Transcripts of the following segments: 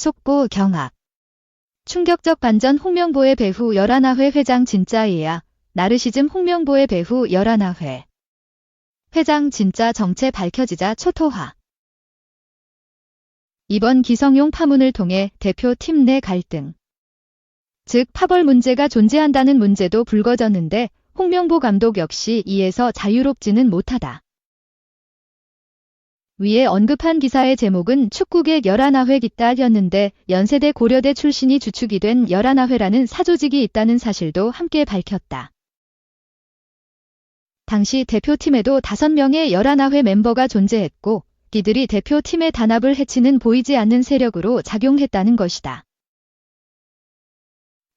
속보 경악. 충격적 반전 홍명보의 배후 11회 회장 진짜이야. 나르시즘 홍명보의 배후 11회. 회장 진짜 정체 밝혀지자 초토화. 이번 기성용 파문을 통해 대표팀 내 갈등. 즉 파벌 문제가 존재한다는 문제도 불거졌는데 홍명보 감독 역시 이에서 자유롭지는 못하다. 위에 언급한 기사의 제목은 축구계 11회 기따였는데 연세대 고려대 출신이 주축이 된 11회라는 사조직이 있다는 사실도 함께 밝혔다. 당시 대표팀에도 5명의 11회 멤버가 존재했고 이들이 대표팀의 단합을 해치는 보이지 않는 세력으로 작용했다는 것이다.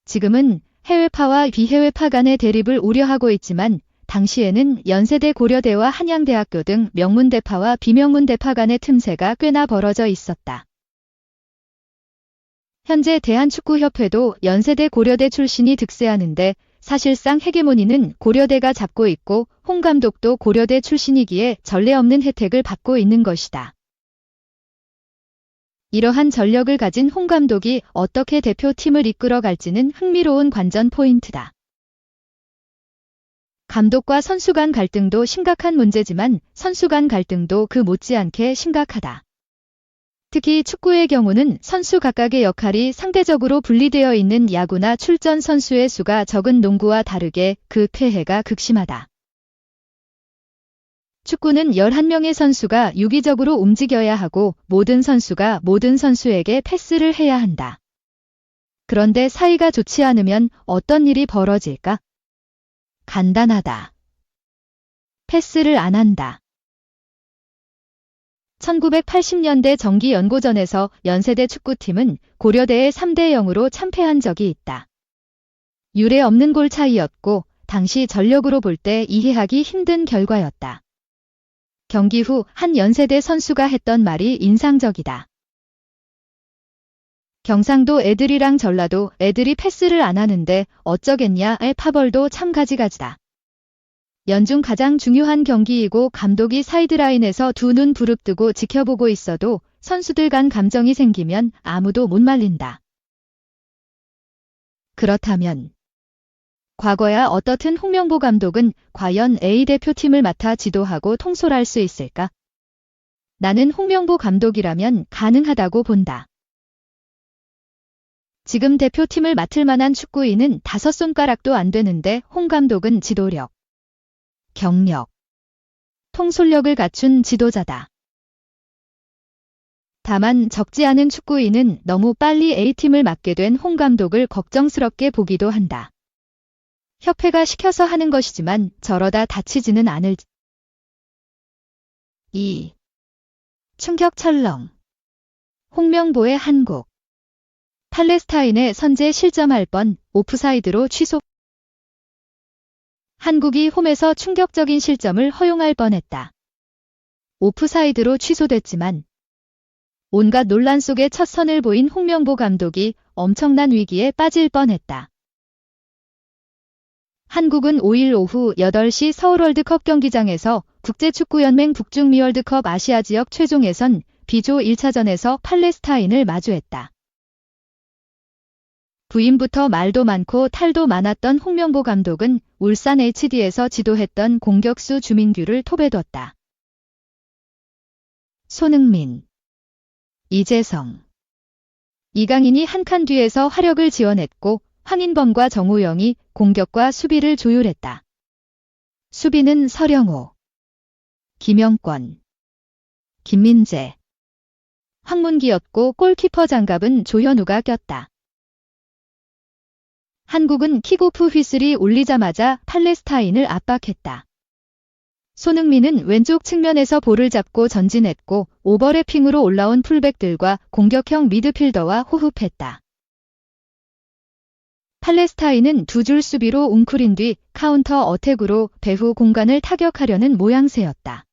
지금은 해외파와 비해외파 간의 대립을 우려하고 있지만 당시에는 연세대 고려대와 한양대학교 등 명문대파와 비명문대파 간의 틈새가 꽤나 벌어져 있었다. 현재 대한축구협회도 연세대 고려대 출신이 득세하는데 사실상 헤게모니는 고려대가 잡고 있고 홍 감독도 고려대 출신이기에 전례 없는 혜택을 받고 있는 것이다. 이러한 전력을 가진 홍 감독이 어떻게 대표팀을 이끌어갈지는 흥미로운 관전 포인트다. 감독과 선수 간 갈등도 심각한 문제지만 선수 간 갈등도 그 못지않게 심각하다. 특히 축구의 경우는 선수 각각의 역할이 상대적으로 분리되어 있는 야구나 출전 선수의 수가 적은 농구와 다르게 그 폐해가 극심하다. 축구는 11명의 선수가 유기적으로 움직여야 하고 모든 선수가 모든 선수에게 패스를 해야 한다. 그런데 사이가 좋지 않으면 어떤 일이 벌어질까? 간단하다. 패스를 안 한다. 1980년대 정기연고전에서 연세대 축구팀은 고려대에 3대0으로 참패한 적이 있다. 유례 없는 골 차이였고 당시 전력으로 볼 때 이해하기 힘든 결과였다. 경기 후 한 연세대 선수가 했던 말이 인상적이다. 경상도 애들이랑 전라도 애들이 패스를 안 하는데 어쩌겠냐의 파벌도 참 가지가지다. 연중 가장 중요한 경기이고 감독이 사이드라인에서 두 눈 부릅뜨고 지켜보고 있어도 선수들 간 감정이 생기면 아무도 못 말린다. 그렇다면 과거야 어떻든 홍명보 감독은 과연 A대표팀을 맡아 지도하고 통솔할 수 있을까? 나는 홍명보 감독이라면 가능하다고 본다. 지금 대표팀을 맡을 만한 축구인은 5손가락도 안 되는데 홍 감독은 지도력, 경력, 통솔력을 갖춘 지도자다. 다만 적지 않은 축구인은 너무 빨리 A팀을 맡게 된 홍 감독을 걱정스럽게 보기도 한다. 협회가 시켜서 하는 것이지만 저러다 다치지는 않을지. 2. 충격 철렁. 홍명보의 한국. 팔레스타인의 선제 실점할 뻔 오프사이드로 취소. 한국이 홈에서 충격적인 실점을 허용할 뻔했다. 오프사이드로 취소됐지만 온갖 논란 속에 첫 선을 보인 홍명보 감독이 엄청난 위기에 빠질 뻔했다. 한국은 5일 오후 8시 서울 월드컵 경기장에서 국제축구연맹 북중미 월드컵 아시아 지역 최종 예선 B조 1차전에서 팔레스타인을 마주했다. 부임부터 말도 많고 탈도 많았던 홍명보 감독은 울산 HD에서 지도했던 공격수 주민규를 톱에뒀다. 손흥민, 이재성, 이강인이 한 칸 뒤에서 화력을 지원했고 황인범과 정우영이 공격과 수비를 조율했다. 수비는 서령호, 김영권, 김민재, 황문기였고 골키퍼 장갑은 조현우가 꼈다. 한국은 킥오프 휘슬이 울리자마자 팔레스타인을 압박했다. 손흥민은 왼쪽 측면에서 볼을 잡고 전진했고 오버래핑으로 올라온 풀백들과 공격형 미드필더와 호흡했다. 팔레스타인은 두 줄 수비로 웅크린 뒤 카운터 어택으로 배후 공간을 타격하려는 모양새였다.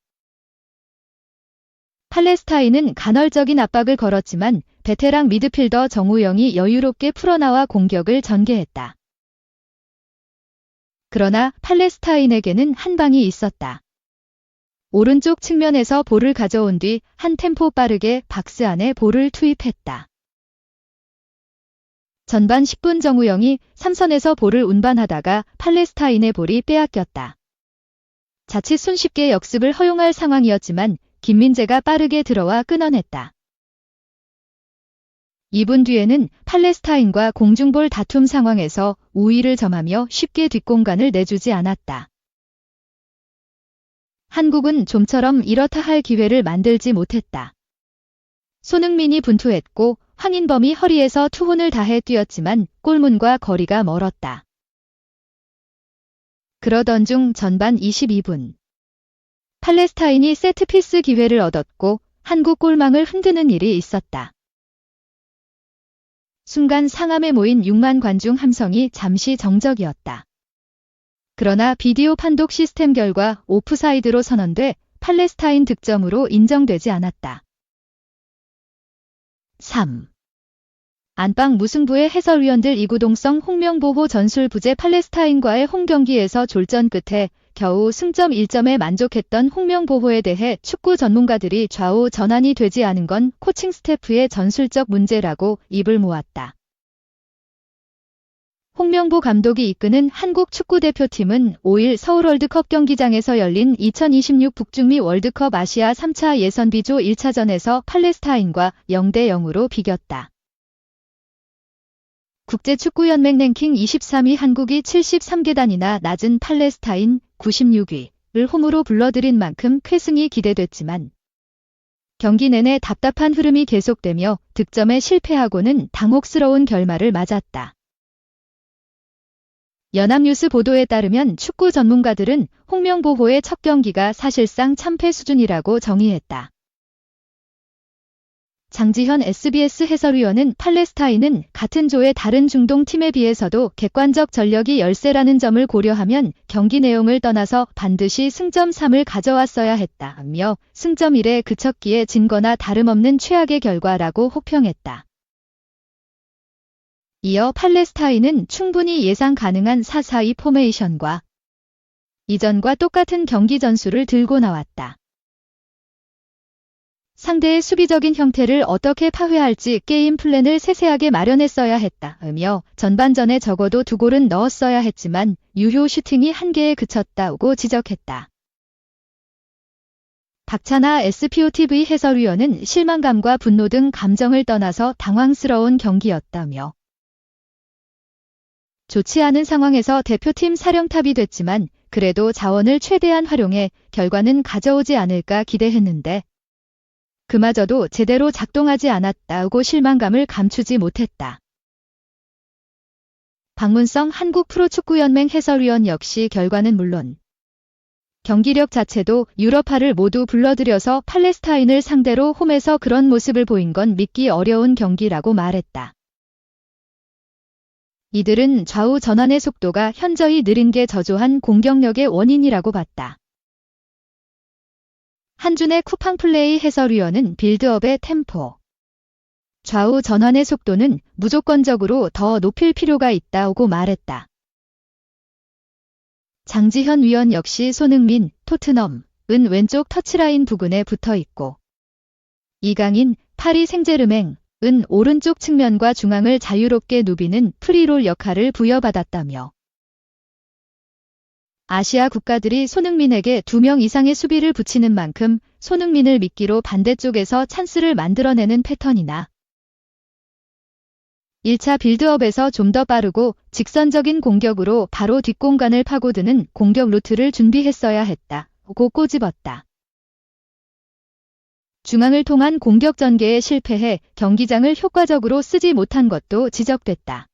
팔레스타인은 간헐적인 압박을 걸었지만 베테랑 미드필더 정우영이 여유롭게 풀어나와 공격을 전개했다. 그러나 팔레스타인에게는 한 방이 있었다. 오른쪽 측면에서 볼을 가져온 뒤 한 템포 빠르게 박스 안에 볼을 투입했다. 전반 10분 정우영이 3선에서 볼을 운반하다가 팔레스타인의 볼이 빼앗겼다. 자칫 손쉽게 역습을 허용할 상황이었지만 김민재가 빠르게 들어와 끊어냈다. 2분 뒤에는 팔레스타인과 공중볼 다툼 상황에서 우위를 점하며 쉽게 뒷공간을 내주지 않았다. 한국은 좀처럼 이렇다 할 기회를 만들지 못했다. 손흥민이 분투했고 황인범이 허리에서 투혼을 다해 뛰었지만 골문과 거리가 멀었다. 그러던 중 전반 22분. 팔레스타인이 세트피스 기회를 얻었고 한국 골망을 흔드는 일이 있었다. 순간 상암에 모인 6만 관중 함성이 잠시 정적이었다. 그러나 비디오 판독 시스템 결과 오프사이드로 선언돼 팔레스타인 득점으로 인정되지 않았다. 3. 안방 무승부의 해설위원들 이구동성 홍명보호 전술 부재 팔레스타인과의 홈경기에서 졸전 끝에 겨우 승점 1점에 만족했던 홍명보호에 대해 축구 전문가들이 좌우 전환이 되지 않은 건 코칭 스태프의 전술적 문제라고 입을 모았다. 홍명보 감독이 이끄는 한국 축구대표팀은 5일 서울 월드컵 경기장에서 열린 2026 북중미 월드컵 아시아 3차 예선 B조 1차전에서 팔레스타인과 0대0으로 비겼다. 국제축구연맹 랭킹 23위 한국이 73계단이나 낮은 팔레스타인 96위를 홈으로 불러들인 만큼 쾌승이 기대됐지만 경기 내내 답답한 흐름이 계속되며 득점에 실패하고는 당혹스러운 결말을 맞았다. 연합뉴스 보도에 따르면 축구 전문가들은 홍명보호의 첫 경기가 사실상 참패 수준이라고 정의했다. 장지현 SBS 해설위원은 팔레스타인은 같은 조의 다른 중동 팀에 비해서도 객관적 전력이 열세라는 점을 고려하면 경기 내용을 떠나서 반드시 승점 3을 가져왔어야 했다며 승점 1에 그쳤기에 진 거나 다름없는 최악의 결과라고 혹평했다. 이어 팔레스타인은 충분히 예상 가능한 4-4-2 포메이션과 이전과 똑같은 경기 전술을 들고 나왔다. 상대의 수비적인 형태를 어떻게 파괴할지 게임 플랜을 세세하게 마련했어야 했다며 전반전에 적어도 2골은 넣었어야 했지만 유효 슈팅이 1개에 그쳤다고 지적했다. 박찬하 SPOTV 해설위원은 실망감과 분노 등 감정을 떠나서 당황스러운 경기였다며 좋지 않은 상황에서 대표팀 사령탑이 됐지만 그래도 자원을 최대한 활용해 결과는 가져오지 않을까 기대했는데 그마저도 제대로 작동하지 않았다고 실망감을 감추지 못했다. 박문성 한국 프로축구연맹 해설위원 역시 결과는 물론 경기력 자체도 유럽파를 모두 불러들여서 팔레스타인을 상대로 홈에서 그런 모습을 보인 건 믿기 어려운 경기라고 말했다. 이들은 좌우 전환의 속도가 현저히 느린 게 저조한 공격력의 원인이라고 봤다. 한준의 쿠팡 플레이 해설위원은 빌드업의 템포, 좌우 전환의 속도는 무조건적으로 더 높일 필요가 있다고 말했다. 장지현 위원 역시 손흥민, 토트넘은 왼쪽 터치라인 부근에 붙어 있고 이강인, 파리 생제르맹은 오른쪽 측면과 중앙을 자유롭게 누비는 프리롤 역할을 부여받았다며 아시아 국가들이 손흥민에게 2명 이상의 수비를 붙이는 만큼 손흥민을 미끼로 반대쪽에서 찬스를 만들어내는 패턴이나 1차 빌드업에서 좀 더 빠르고 직선적인 공격으로 바로 뒷공간을 파고드는 공격 루트를 준비했어야 했다고 꼬집었다. 중앙을 통한 공격 전개에 실패해 경기장을 효과적으로 쓰지 못한 것도 지적됐다.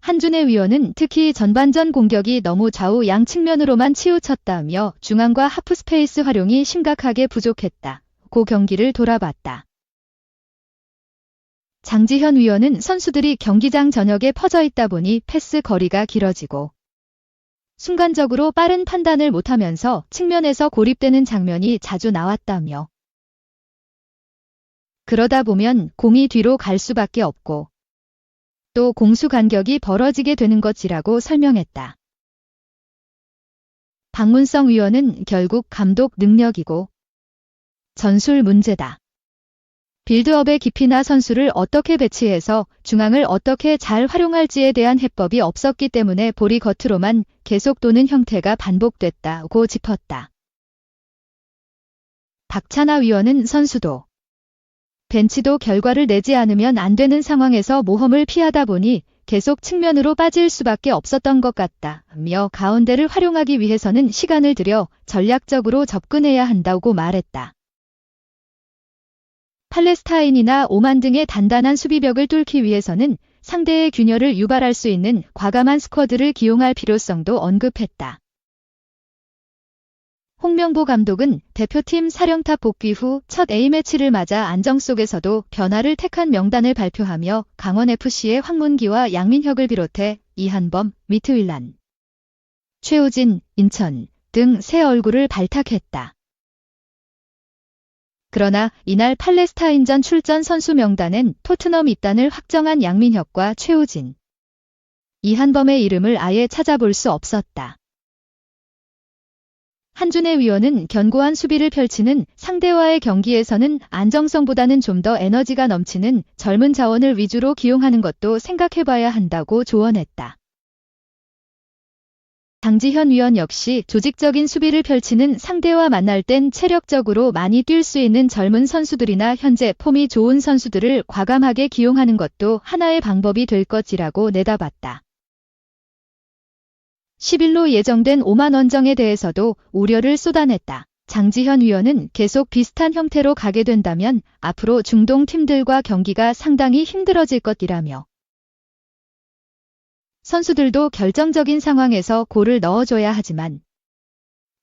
한준혜 위원은 특히 전반전 공격이 너무 좌우 양 측면으로만 치우쳤다며 중앙과 하프 스페이스 활용이 심각하게 부족했다고 경기를 돌아봤다. 장지현 위원은 선수들이 경기장 전역에 퍼져 있다 보니 패스 거리가 길어지고 순간적으로 빠른 판단을 못하면서 측면에서 고립되는 장면이 자주 나왔다며 그러다 보면 공이 뒤로 갈 수밖에 없고 또 공수 간격이 벌어지게 되는 것이라고 설명했다. 박문성 위원은 결국 감독 능력이고 전술 문제다. 빌드업의 깊이나 선수를 어떻게 배치해서 중앙을 어떻게 잘 활용할지에 대한 해법이 없었기 때문에 볼이 겉으로만 계속 도는 형태가 반복됐다고 짚었다. 박찬하 위원은 선수도 벤치도 결과를 내지 않으면 안 되는 상황에서 모험을 피하다 보니 계속 측면으로 빠질 수밖에 없었던 것 같다며 가운데를 활용하기 위해서는 시간을 들여 전략적으로 접근해야 한다고 말했다. 팔레스타인이나 오만 등의 단단한 수비벽을 뚫기 위해서는 상대의 균열을 유발할 수 있는 과감한 스쿼드를 기용할 필요성도 언급했다. 홍명보 감독은 대표팀 사령탑 복귀 후 첫 A매치를 맞아 안정 속에서도 변화를 택한 명단을 발표하며 강원FC의 황문기와 양민혁을 비롯해 이한범, 미트윌란, 최우진, 인천 등 새 얼굴을 발탁했다. 그러나 이날 팔레스타인전 출전 선수 명단엔 토트넘 입단을 확정한 양민혁과 최우진, 이한범의 이름을 아예 찾아볼 수 없었다. 한준혜 위원은 견고한 수비를 펼치는 상대와의 경기에서는 안정성보다는 좀 더 에너지가 넘치는 젊은 자원을 위주로 기용하는 것도 생각해봐야 한다고 조언했다. 장지현 위원 역시 조직적인 수비를 펼치는 상대와 만날 땐 체력적으로 많이 뛸 수 있는 젊은 선수들이나 현재 폼이 좋은 선수들을 과감하게 기용하는 것도 하나의 방법이 될 것이라고 내다봤다. 10일로 예정된 오만 원정에 대해서도 우려를 쏟아냈다. 장지현 위원은 계속 비슷한 형태로 가게 된다면 앞으로 중동 팀들과 경기가 상당히 힘들어질 것이라며 선수들도 결정적인 상황에서 골을 넣어줘야 하지만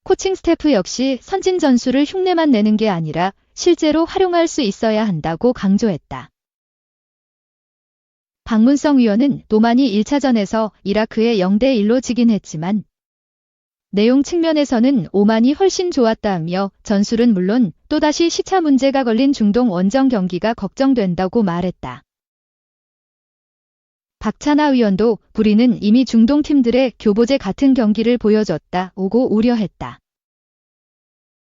코칭 스태프 역시 선진 전술을 흉내만 내는 게 아니라 실제로 활용할 수 있어야 한다고 강조했다. 박문성 위원은 노만이 1차전에서 이라크에 0대1로 지긴 했지만 내용 측면에서는 오만이 훨씬 좋았다며 전술은 물론 또다시 시차 문제가 걸린 중동 원정 경기가 걱정된다고 말했다. 박찬하 위원도 우리는 이미 중동 팀들의 교보제 같은 경기를 보여줬다고 우려했다.